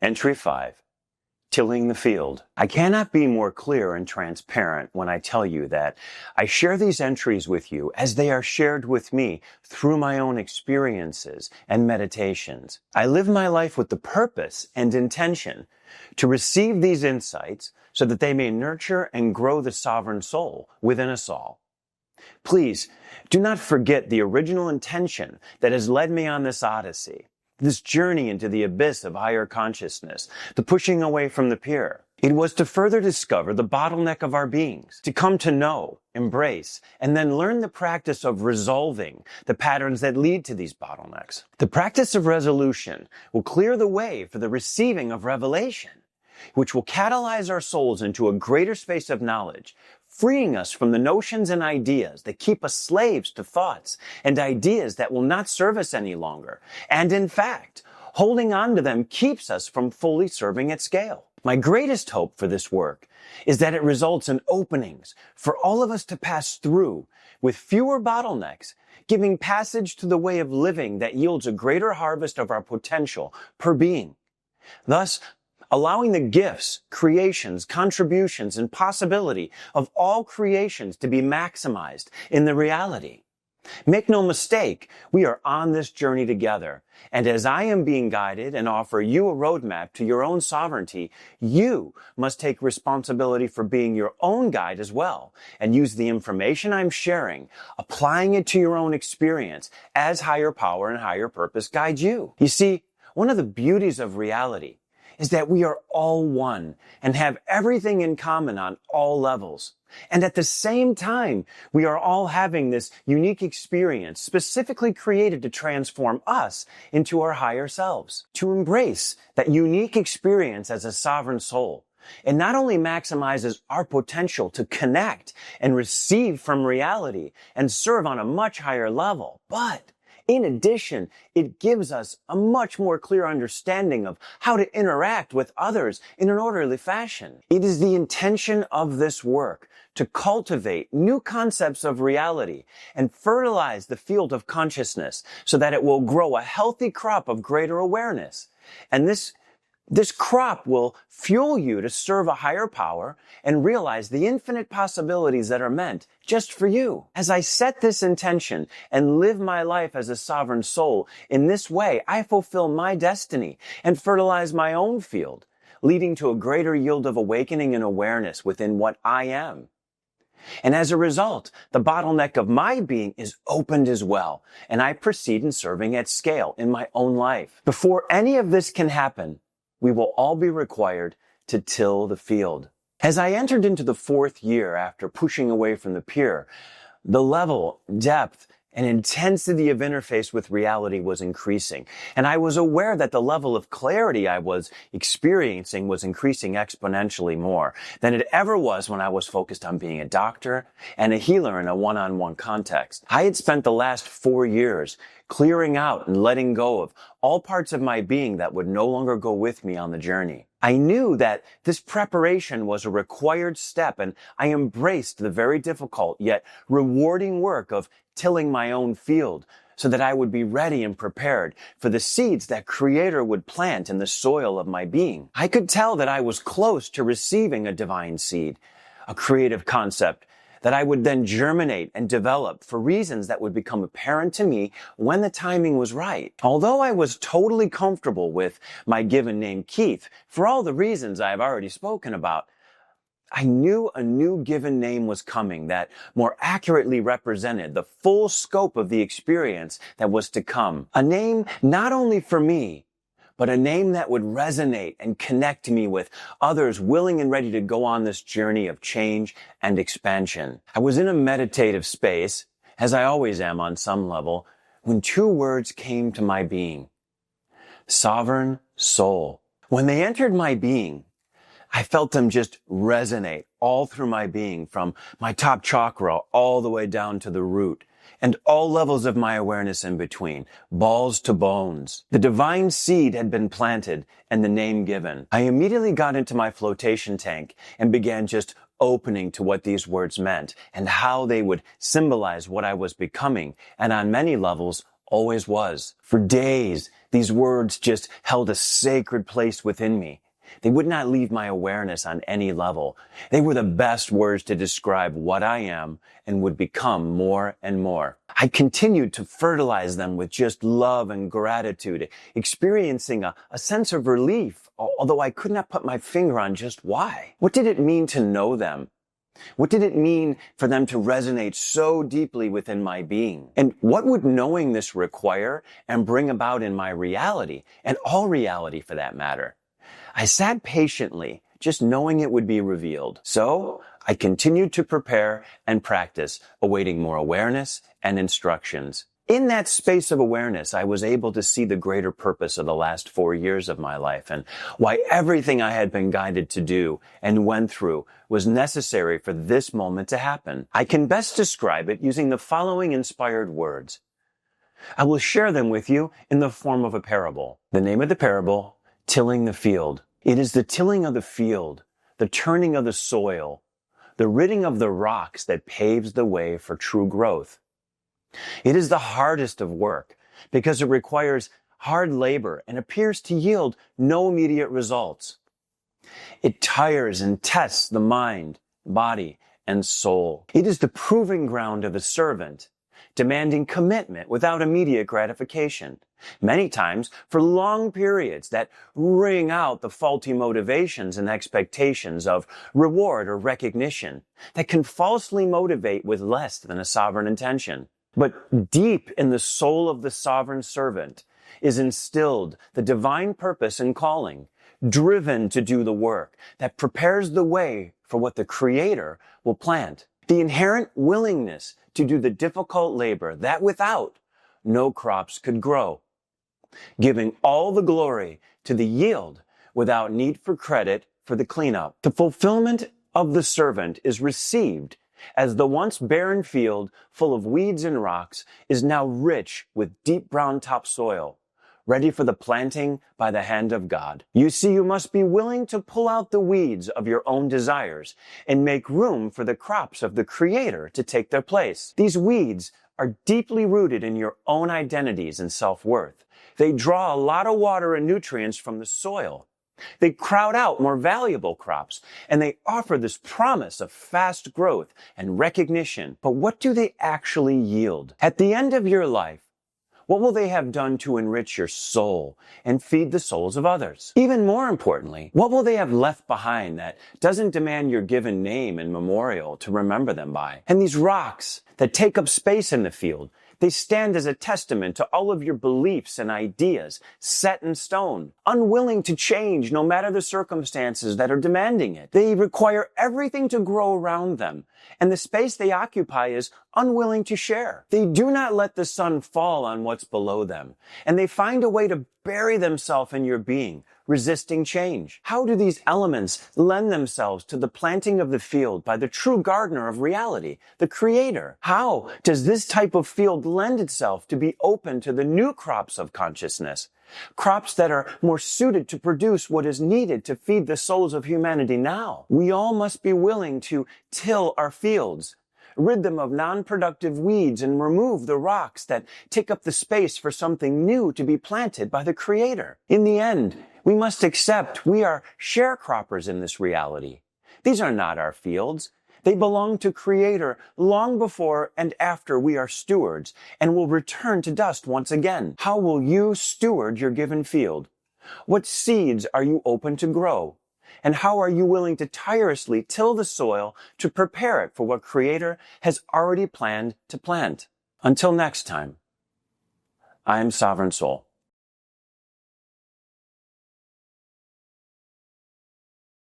Entry 5. Tilling the field. I cannot be more clear and transparent when I tell you that I share these entries with you as they are shared with me through my own experiences and meditations. I live my life with the purpose and intention to receive these insights so that they may nurture and grow the sovereign soul within us all. Please do not forget the original intention that has led me on this odyssey. This journey into the abyss of higher consciousness, the pushing away from the pier. It was to further discover the bottleneck of our beings, to come to know, embrace, and then learn the practice of resolving the patterns that lead to these bottlenecks. The practice of resolution will clear the way for the receiving of revelation, which will catalyze our souls into a greater space of knowledge, freeing us from the notions and ideas that keep us slaves to thoughts and ideas that will not serve us any longer. And in fact, holding on to them keeps us from fully serving at scale. My greatest hope for this work is that it results in openings for all of us to pass through with fewer bottlenecks, giving passage to the way of living that yields a greater harvest of our potential per being. Thus, allowing the gifts, creations, contributions, and possibility of all creations to be maximized in the reality. Make no mistake, we are on this journey together. And as I am being guided and offer you a roadmap to your own sovereignty, you must take responsibility for being your own guide as well, and use the information I'm sharing, applying it to your own experience as higher power and higher purpose guide you. You see, one of the beauties of reality is that we are all one and have everything in common on all levels. And at the same time, we are all having this unique experience specifically created to transform us into our higher selves. To embrace that unique experience as a sovereign soul, it not only maximizes our potential to connect and receive from reality and serve on a much higher level, but in addition, it gives us a much more clear understanding of how to interact with others in an orderly fashion. It is the intention of this work to cultivate new concepts of reality and fertilize the field of consciousness so that it will grow a healthy crop of greater awareness. And this crop will fuel you to serve a higher power and realize the infinite possibilities that are meant just for you. As I set this intention and live my life as a sovereign soul, in this way, I fulfill my destiny and fertilize my own field, leading to a greater yield of awakening and awareness within what I am. And as a result, the bottleneck of my being is opened as well, and I proceed in serving at scale in my own life. Before any of this can happen, we will all be required to till the field. As I entered into the 4th year after pushing away from the pier, the level, depth, and intensity of interface with reality was increasing. And I was aware that the level of clarity I was experiencing was increasing exponentially more than it ever was when I was focused on being a doctor and a healer in a one-on-one context. I had spent the last 4 years clearing out and letting go of all parts of my being that would no longer go with me on the journey. I knew that this preparation was a required step, and I embraced the very difficult yet rewarding work of tilling my own field so that I would be ready and prepared for the seeds that Creator would plant in the soil of my being. I could tell that I was close to receiving a divine seed, a creative concept that I would then germinate and develop for reasons that would become apparent to me when the timing was right. Although I was totally comfortable with my given name Keith, for all the reasons I have already spoken about, I knew a new given name was coming that more accurately represented the full scope of the experience that was to come. A name not only for me, but a name that would resonate and connect me with others willing and ready to go on this journey of change and expansion. I was in a meditative space, as I always am on some level, when 2 words came to my being. Sovereign soul. When they entered my being, I felt them just resonate all through my being, from my top chakra all the way down to the root, and all levels of my awareness in between, balls to bones. The divine seed had been planted and the name given. I immediately got into my flotation tank and began just opening to what these words meant and how they would symbolize what I was becoming, and on many levels, always was. For days, these words just held a sacred place within me. They would not leave my awareness on any level. They were the best words to describe what I am and would become more and more. I continued to fertilize them with just love and gratitude, experiencing a sense of relief, although I could not put my finger on just why. What did it mean to know them? What did it mean for them to resonate so deeply within my being? And what would knowing this require and bring about in my reality, and all reality for that matter? I sat patiently, just knowing it would be revealed. So I continued to prepare and practice, awaiting more awareness and instructions. In that space of awareness, I was able to see the greater purpose of the last 4 years of my life and why everything I had been guided to do and went through was necessary for this moment to happen. I can best describe it using the following inspired words. I will share them with you in the form of a parable. The name of the parable, Tilling the Field. It is the tilling of the field, the turning of the soil, the ridding of the rocks that paves the way for true growth. It is the hardest of work because it requires hard labor and appears to yield no immediate results. It tires and tests the mind, body, and soul. It is the proving ground of the servant, demanding commitment without immediate gratification, many times for long periods that wring out the faulty motivations and expectations of reward or recognition that can falsely motivate with less than a sovereign intention. But deep in the soul of the sovereign servant is instilled the divine purpose and calling, driven to do the work that prepares the way for what the Creator will plant. The inherent willingness to do the difficult labor that without no crops could grow, giving all the glory to the yield without need for credit for the cleanup. The fulfillment of the servant is received as the once barren field full of weeds and rocks is now rich with deep brown topsoil, ready for the planting by the hand of God. You see, you must be willing to pull out the weeds of your own desires and make room for the crops of the Creator to take their place. These weeds are deeply rooted in your own identities and self-worth. They draw a lot of water and nutrients from the soil. They crowd out more valuable crops, and they offer this promise of fast growth and recognition. But what do they actually yield? At the end of your life, what will they have done to enrich your soul and feed the souls of others? Even more importantly, what will they have left behind that doesn't demand your given name and memorial to remember them by? And these rocks that take up space in the field, they stand as a testament to all of your beliefs and ideas set in stone, unwilling to change no matter the circumstances that are demanding it. They require everything to grow around them, and the space they occupy is unwilling to share. They do not let the sun fall on what's below them, and they find a way to bury themselves in your being, resisting change. How do these elements lend themselves to the planting of the field by the true gardener of reality, the Creator? How does this type of field lend itself to be open to the new crops of consciousness? Crops that are more suited to produce what is needed to feed the souls of humanity now. We all must be willing to till our fields, rid them of non-productive weeds, and remove the rocks that take up the space for something new to be planted by the Creator. In the end, we must accept we are sharecroppers in this reality. These are not our fields. They belong to Creator long before and after we are stewards and will return to dust once again. How will you steward your given field? What seeds are you open to grow? And how are you willing to tirelessly till the soil to prepare it for what Creator has already planned to plant? Until next time, I am Sovereign Soul.